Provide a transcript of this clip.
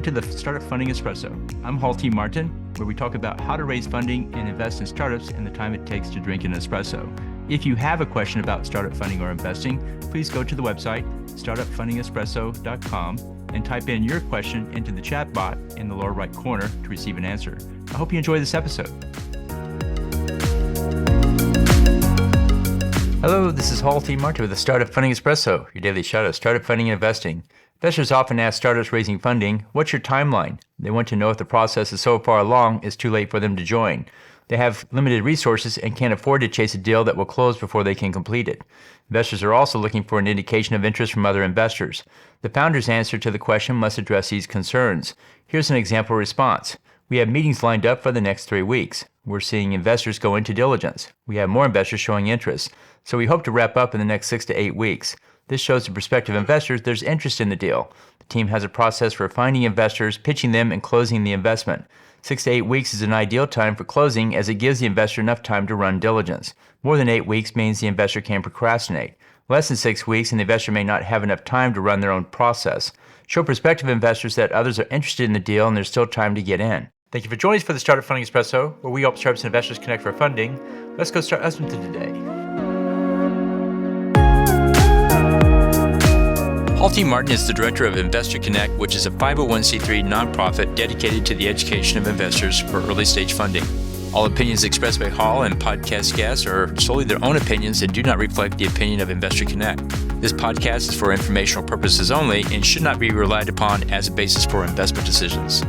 Welcome to the Startup Funding Espresso. I'm Hall T. Martin, where we talk about how to raise funding and invest in startups and the time it takes to drink an espresso. If you have a question about startup funding or investing, please go to the website, startupfundingespresso.com, and type in your question into the chat bot in the lower right corner to receive an answer. I hope you enjoy this episode. Hello, this is Hall T. Martin with the Startup Funding Espresso, your daily shot of startup funding and investing. Investors often ask startups raising funding, what's your timeline? They want to know if the process is so far along it's too late for them to join. They have limited resources and can't afford to chase a deal that will close before they can complete it. Investors are also looking for an indication of interest from other investors. The founder's answer to the question must address these concerns. Here's an example response. We have meetings lined up for the next 3 weeks. We're seeing investors go into diligence. We have more investors showing interest. So we hope to wrap up in the next 6 to 8 weeks. This shows to prospective investors there's interest in the deal. The team has a process for finding investors, pitching them, and closing the investment. 6 to 8 weeks is an ideal time for closing as it gives the investor enough time to run diligence. More than 8 weeks means the investor can procrastinate. Less than 6 weeks and the investor may not have enough time to run their own process. Show prospective investors that others are interested in the deal and there's still time to get in. Thank you for joining us for the Startup Funding Espresso, where we help startups and investors connect for funding. Let's go start hustling today. Hall T. Martin is the director of Investor Connect, which is a 501c3 nonprofit dedicated to the education of investors for early-stage funding. All opinions expressed by Hall and podcast guests are solely their own opinions and do not reflect the opinion of Investor Connect. This podcast is for informational purposes only and should not be relied upon as a basis for investment decisions.